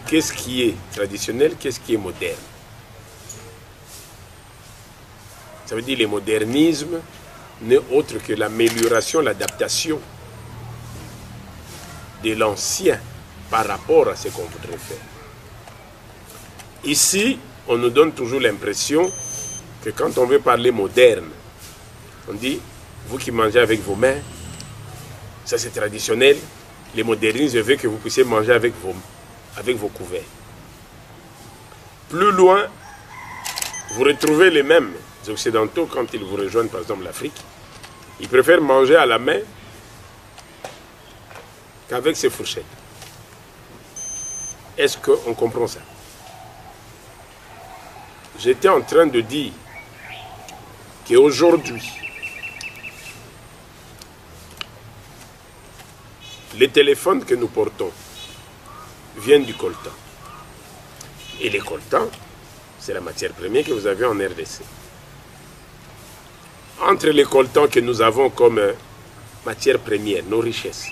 qu'est-ce qui est traditionnel, qu'est-ce qui est moderne? Ça veut dire que le modernisme n'est autre que l'amélioration, l'adaptation de l'ancien par rapport à ce qu'on voudrait faire. Ici, on nous donne toujours l'impression que quand on veut parler moderne, on dit, vous qui mangez avec vos mains, ça c'est traditionnel, les modernistes veulent que vous puissiez manger avec vos couverts. Plus loin, vous retrouvez les mêmes occidentaux quand ils vous rejoignent par exemple l'Afrique. Ils préfèrent manger à la main qu'avec ses fourchettes. Est-ce qu'on comprend ça? J'étais en train de dire qu'aujourd'hui, les téléphones que nous portons viennent du coltan. Et les coltans, c'est la matière première que vous avez en RDC. Entre les coltans que nous avons comme matière première, nos richesses,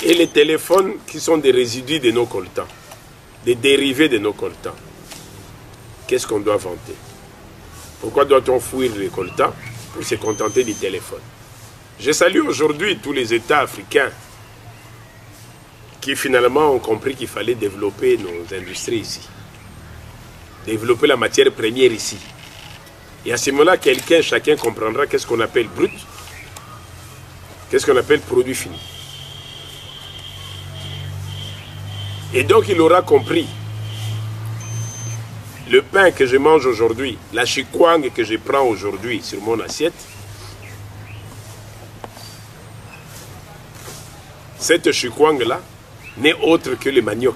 et les téléphones qui sont des résidus de nos coltans, des dérivés de nos coltans, qu'est-ce qu'on doit vanter? Pourquoi doit-on fuir les coltans pour se contenter du téléphone? Je salue aujourd'hui tous les États africains qui finalement ont compris qu'il fallait développer nos industries ici, développer la matière première ici. Et à ce moment-là, chacun comprendra qu'est-ce qu'on appelle brut, qu'est-ce qu'on appelle produit fini. Et donc il aura compris. Le pain que je mange aujourd'hui, la chikwang que je prends aujourd'hui sur mon assiette, cette chikwang-là n'est autre que le manioc.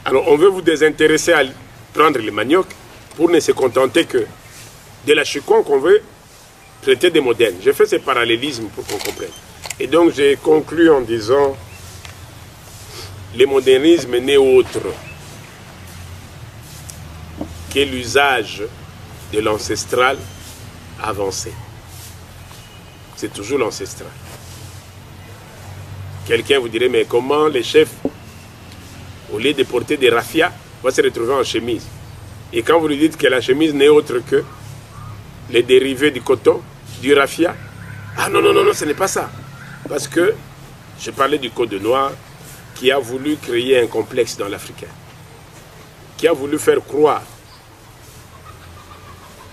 Alors on veut vous désintéresser à prendre le manioc pour ne se contenter que de la chikwang qu'on veut traiter des modernes. J'ai fait ce parallélisme pour qu'on comprenne. Et donc j'ai conclu en disant le modernisme n'est autre que l'usage de l'ancestral avancé. C'est toujours l'ancestral. Quelqu'un vous dirait, mais comment les chefs, au lieu de porter des raffias, vont se retrouver en chemise? Et quand vous lui dites que la chemise n'est autre que les dérivés du coton, du raffia, ah non, non, non, non, ce n'est pas ça. Parce que je parlais du Code noir qui a voulu créer un complexe dans l'Africain, qui a voulu faire croire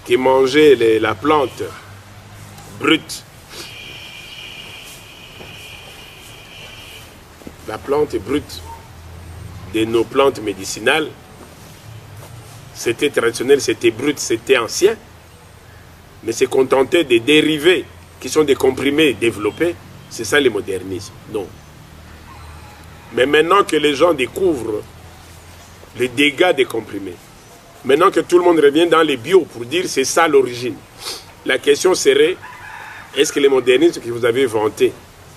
que manger la plante brute, la plante brute de nos plantes médicinales, c'était traditionnel, c'était brut, c'était ancien, mais c'est contenter des dérivés qui sont des comprimés développés, c'est ça le modernisme. Non. Mais maintenant que les gens découvrent les dégâts des comprimés, maintenant que tout le monde revient dans les bio pour dire c'est ça l'origine, la question serait, est-ce que le modernisme que vous avez vanté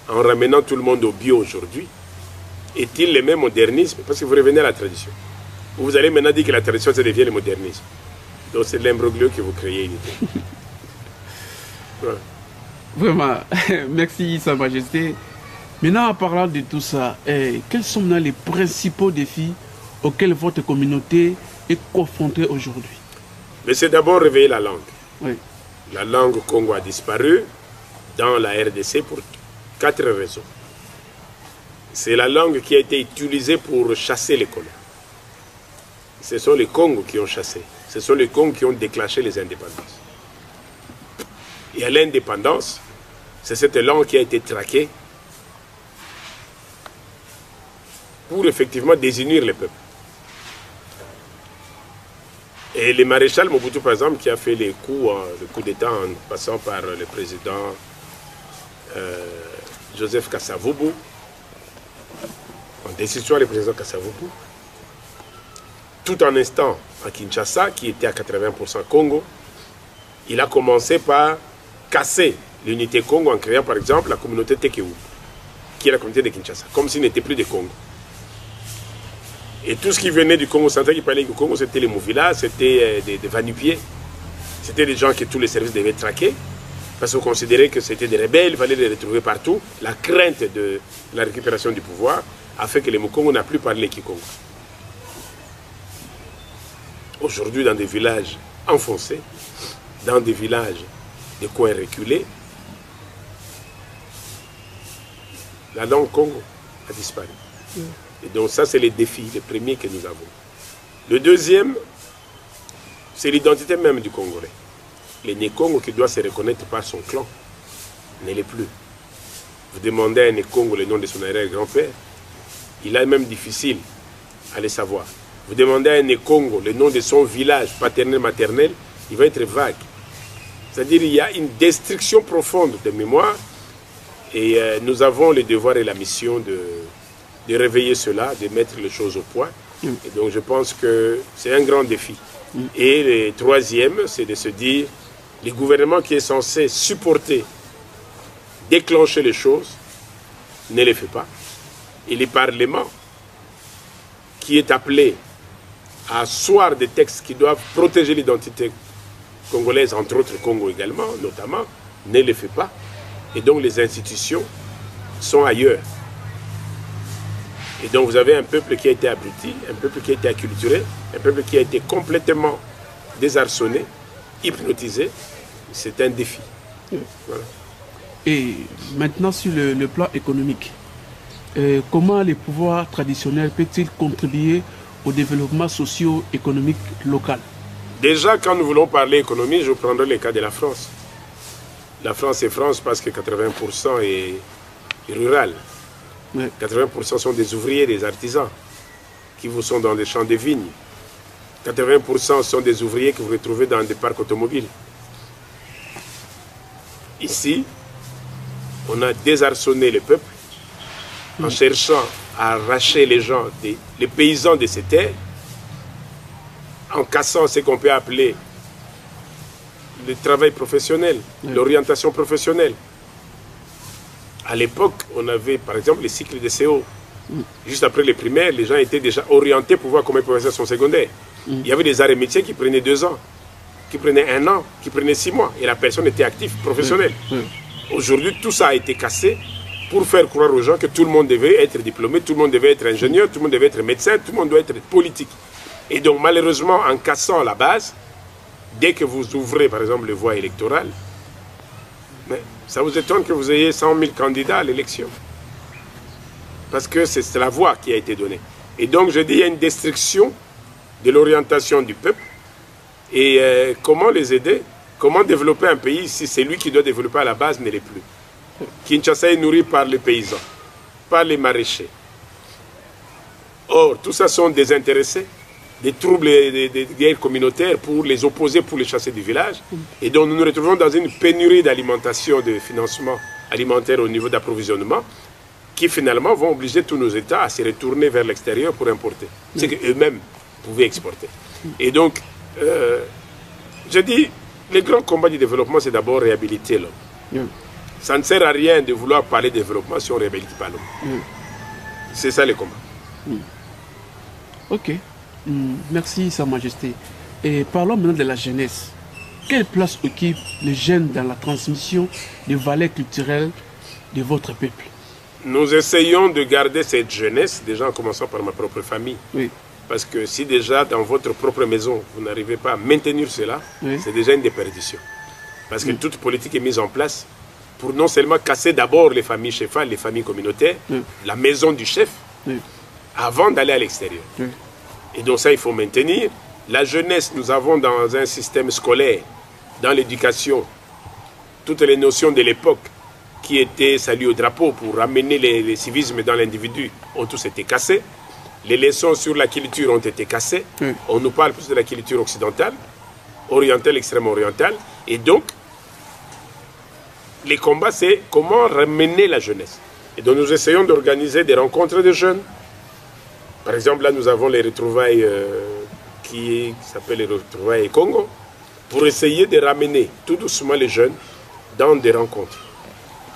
en ramenant tout le monde au bio aujourd'hui, est-il le même modernisme? Parce que vous revenez à la tradition. Vous allez maintenant dire que la tradition, ça devient le modernisme. Donc c'est l'imbroglio que vous créez. Ouais. Vraiment, merci Sa Majesté. Maintenant, en parlant de tout ça, quels sont maintenant les principaux défis auxquels votre communauté est confrontée aujourd'hui? Mais c'est d'abord réveiller la langue. Oui. La langue Congo a disparu dans la RDC pour 4 raisons. C'est la langue qui a été utilisée pour chasser les colons. Ce sont les Congos qui ont chassé. Ce sont les Congos qui ont déclenché les indépendances. Et à l'indépendance, c'est cette langue qui a été traquée pour effectivement désunir les peuples. Et le maréchal Mobutu, par exemple, qui a fait le coup d'État en passant par le président Joseph Kasavubu, en destituant le président Kasavubu, tout en instant à Kinshasa, qui était à 80% Congo, il a commencé par casser l'unité Congo en créant par exemple la communauté Tekeu, qui est la communauté de Kinshasa, comme s'il n'était plus de Congo. Et tout ce qui venait du Congo central, qui parlait du Congo, c'était les Mouvila, c'était des Vanupiers, c'était des gens que tous les services devaient traquer, parce qu'on considérait que c'était des rebelles, il fallait les retrouver partout. La crainte de la récupération du pouvoir a fait que les Mukongo n'a plus parlé Kikongo. Aujourd'hui, dans des villages enfoncés, dans des villages des coins reculés, la langue Congo a disparu. Et donc ça, c'est les défis, les premiers que nous avons. Le deuxième, c'est l'identité même du Congolais. Le Né-Congo qui doit se reconnaître par son clan ne l'est plus. Vous demandez à un Né-Congo le nom de son arrière-grand-père, il est même difficile à le savoir. Vous demandez à un Né-Congo le nom de son village paternel-maternel, il va être vague. C'est-à-dire qu'il y a une destruction profonde de mémoire et nous avons le devoir et la mission de réveiller cela, de mettre les choses au point. Et donc je pense que c'est un grand défi. Et le troisième, c'est de se dire, le gouvernement qui est censé supporter, déclencher les choses, ne les fait pas. Et le Parlement, qui est appelé à asseoir des textes qui doivent protéger l'identité congolaise, entre autres Congo également, notamment, ne les fait pas. Et donc les institutions sont ailleurs. Et donc vous avez un peuple qui a été abruti, un peuple qui a été acculturé, un peuple qui a été complètement désarçonné, hypnotisé. C'est un défi. Voilà. Et maintenant sur le plan économique, comment les pouvoirs traditionnels peuvent-ils contribuer au développement socio-économique local? Déjà, quand nous voulons parler économie, je prendrai le cas de la France. La France est France parce que 80% est rural. 80% sont des ouvriers, des artisans qui vous sont dans les champs de vignes. 80% sont des ouvriers que vous retrouvez dans des parcs automobiles. Ici, on a désarçonné le peuple en cherchant à arracher les gens, les paysans de ces terres, en cassant ce qu'on peut appeler le travail professionnel, l'orientation professionnelle. À l'époque, on avait par exemple les cycles de CO. Juste après les primaires, les gens étaient déjà orientés pour voir comment ils pouvaient faire son secondaire. Il y avait des arts et métiers qui prenaient 2 ans, qui prenaient 1 an, qui prenaient 6 mois. Et la personne était active, professionnelle. Aujourd'hui, tout ça a été cassé pour faire croire aux gens que tout le monde devait être diplômé, tout le monde devait être ingénieur, tout le monde devait être médecin, tout le monde doit être politique. Et donc, malheureusement, en cassant la base, dès que vous ouvrez, par exemple, les voies électorales, ça vous étonne que vous ayez 100 000 candidats à l'élection. Parce que c'est la voie qui a été donnée. Et donc, je dis, il y a une destruction de l'orientation du peuple. Et comment les aider? Comment développer un pays si c'est lui qui doit développer à la base ne l'est plus? Kinshasa est nourri par les paysans, par les maraîchers. Or, tout ça sont désintéressés, des troubles et des guerres communautaires pour les opposer, pour les chasser du village. Et donc nous nous retrouvons dans une pénurie d'alimentation, de financement alimentaire au niveau d'approvisionnement, qui finalement vont obliger tous nos États à se retourner vers l'extérieur pour importer. C'est qu'eux-mêmes pouvaient exporter. Et donc, je dis, le grand combat du développement, c'est d'abord réhabiliter l'homme. Ça ne sert à rien de vouloir parler de développement si on ne réhabilite pas l'homme. C'est ça le combat. Ok. Merci, Sa Majesté. Et parlons maintenant de la jeunesse. Quelle place occupent les jeunes dans la transmission des valeurs culturelles de votre peuple? Nous essayons de garder cette jeunesse, déjà en commençant par ma propre famille. Oui. Parce que si déjà dans votre propre maison, vous n'arrivez pas à maintenir cela, Oui. c'est déjà une déperdition. Parce que toute politique est mise en place pour non seulement casser d'abord les familles chefales, les familles communautaires, la maison du chef, avant d'aller à l'extérieur. Et donc ça, il faut maintenir. La jeunesse, nous avons dans un système scolaire, dans l'éducation, toutes les notions de l'époque qui étaient saluées au drapeau pour ramener les civismes dans l'individu ont tous été cassées. Les leçons sur la culture ont été cassées. On nous parle plus de la culture occidentale, orientale, extrêmement orientale. Et donc, les combats, c'est comment ramener la jeunesse. Et donc, nous essayons d'organiser des rencontres de jeunes. Par exemple, là, nous avons les retrouvailles qui s'appellent les retrouvailles Congo, pour essayer de ramener tout doucement les jeunes dans des rencontres.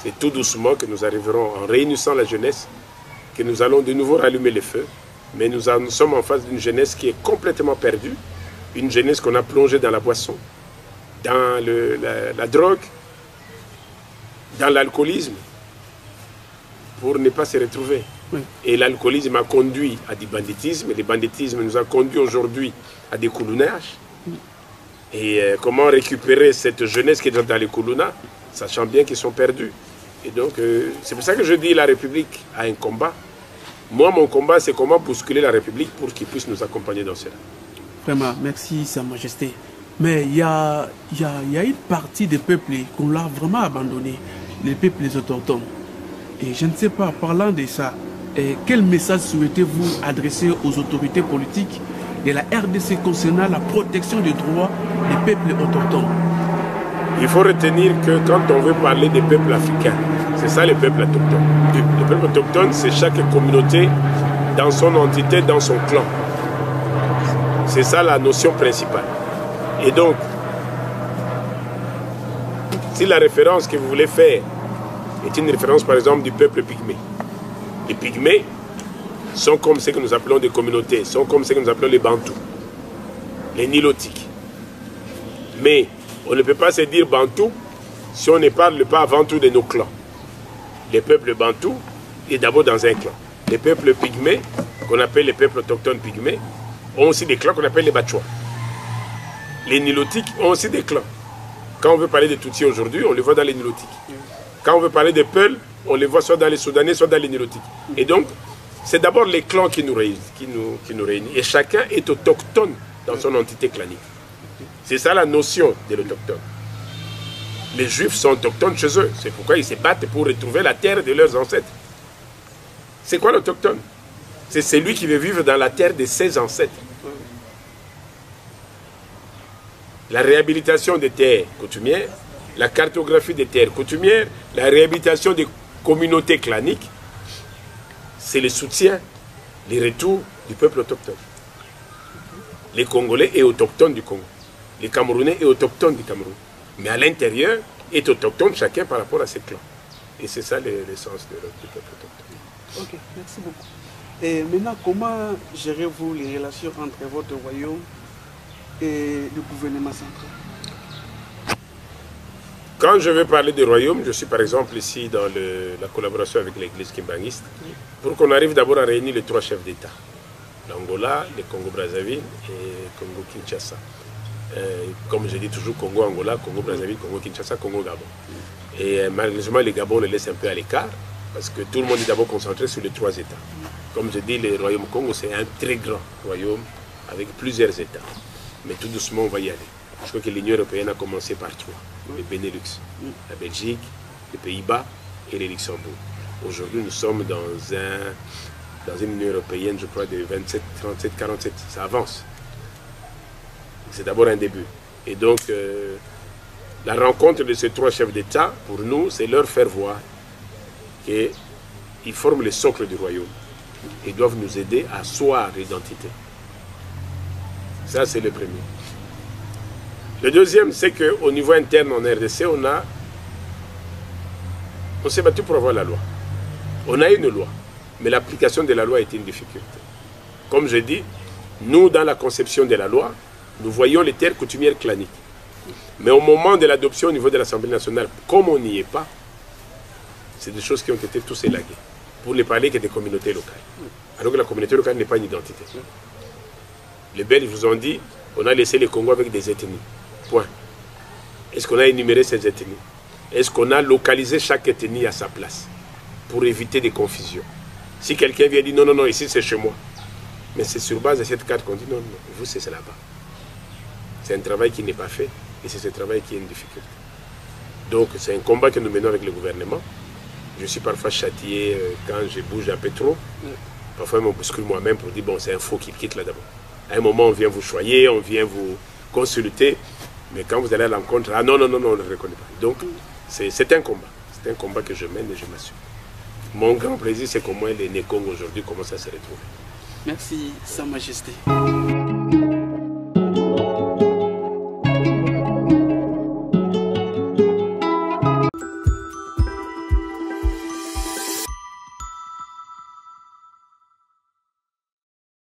C'est tout doucement que nous arriverons, en réunissant la jeunesse, que nous allons de nouveau rallumer les feux. Mais nous sommes en face d'une jeunesse qui est complètement perdue, une jeunesse qu'on a plongée dans la boisson, dans la drogue, dans l'alcoolisme, pour ne pas se retrouver. Et l'alcoolisme a conduit à du banditisme, et le banditisme nous a conduit aujourd'hui à des coulounages. Et comment récupérer cette jeunesse qui est dans les coulounas, sachant bien qu'ils sont perdus. Et donc, c'est pour ça que je dis la République a un combat. Moi, mon combat, c'est comment bousculer la République pour qu'ils puissent nous accompagner dans cela. Vraiment, merci, Sa Majesté. Mais il y a une partie des peuples qu'on l'a vraiment abandonné, les peuples autochtones. Et je ne sais pas, parlant de ça, quel message souhaitez-vous adresser aux autorités politiques de la RDC concernant la protection des droits des peuples autochtones? Il faut retenir que quand on veut parler des peuples africains, c'est ça les peuples autochtones. Les peuples autochtones, c'est chaque communauté dans son entité, dans son clan. C'est ça la notion principale. Et donc, si la référence que vous voulez faire est une référence par exemple du peuple pygmée, les pygmées sont comme ce que nous appelons des communautés, sont comme ce que nous appelons les bantous, les nilotiques. Mais on ne peut pas se dire bantou si on ne parle pas avant tout de nos clans. Les peuples bantous est d'abord dans un clan. Les peuples pygmées, qu'on appelle les peuples autochtones pygmées, ont aussi des clans qu'on appelle les Batchois. Les nilotiques ont aussi des clans. Quand on veut parler des Tutsis aujourd'hui, on les voit dans les nilotiques. Quand on veut parler des Peuls, on les voit soit dans les Soudanais, soit dans les nilotiques. Et donc, c'est d'abord les clans qui nous réunissent. Et chacun est autochtone dans son entité clanique. C'est ça la notion de l'autochtone. Les Juifs sont autochtones chez eux. C'est pourquoi ils se battent pour retrouver la terre de leurs ancêtres. C'est quoi l'autochtone? C'est celui qui veut vivre dans la terre de ses ancêtres. La réhabilitation des terres coutumières, la cartographie des terres coutumières, la réhabilitation des communautés claniques, c'est le soutien, les retours du peuple autochtone. Les Congolais est autochtone du Congo. Les Camerounais est autochtone du Cameroun. Mais à l'intérieur, est autochtone chacun par rapport à ses clans. Et c'est ça l'essence du peuple autochtone. Ok, merci beaucoup. Et maintenant, comment gérez-vous les relations entre votre royaume et le gouvernement central? Quand je veux parler du royaume, je suis par exemple ici dans la collaboration avec l'église kimbanguiste, pour qu'on arrive d'abord à réunir les trois chefs d'État. L'Angola, le Congo-Brazzaville et Congo-Kinshasa. Comme je dis toujours, Congo-Angola, Congo-Brazzaville, Congo-Kinshasa, Congo-Gabon. Et malheureusement, les Gabon les laissent un peu à l'écart, parce que tout le monde est d'abord concentré sur les trois États. Comme je dis, le royaume Congo, c'est un très grand royaume avec plusieurs États. Mais tout doucement, on va y aller. Je crois que l'Union européenne a commencé par trois. Le Benelux, la Belgique, les Pays-Bas et le Luxembourg. Aujourd'hui, nous sommes dans une Union européenne, je crois, de 27, 37, 47. Ça avance. C'est d'abord un début. Et donc, la rencontre de ces trois chefs d'État, pour nous, c'est leur faire voir qu'ils forment le socle du royaume. Ils doivent nous aider à asseoir l'identité. Ça, c'est le premier. Le deuxième, c'est qu'au niveau interne en RDC, on s'est battu pour avoir la loi. On a une loi, mais l'application de la loi est une difficulté. Comme je dis, Nous, dans la conception de la loi, nous voyons les terres coutumières claniques. Mais au moment de l'adoption au niveau de l'Assemblée nationale, comme on n'y est pas, c'est des choses qui ont été tous élaguées. Pour ne parler que des communautés locales. Alors que la communauté locale n'est pas une identité. Les Belges vous ont dit, on a laissé les Congos avec des ethnies. Point. Est-ce qu'on a énuméré ces ethnies? Est-ce qu'on a localisé chaque ethnie à sa place pour éviter des confusions? Si quelqu'un vient dire non, non, non, ici c'est chez moi. Mais c'est sur base de cette carte qu'on dit non, non, vous c'est là-bas. C'est un travail qui n'est pas fait et c'est ce travail qui est une difficulté. Donc c'est un combat que nous menons avec le gouvernement. Je suis parfois châtié quand je bouge un peu trop. Parfois, je me bouscule moi-même pour dire bon, c'est un faux qui quitte là d'abord. À un moment, on vient vous choyer, on vient vous consulter. Mais quand vous allez à l'encontre, ah non, non, non, non, on ne le reconnaît pas. Donc, c'est un combat. C'est un combat que je mène et je m'assure. Mon grand plaisir, c'est qu'au moins les Nekong aujourd'hui commencent à se retrouver. Merci, Sa Majesté.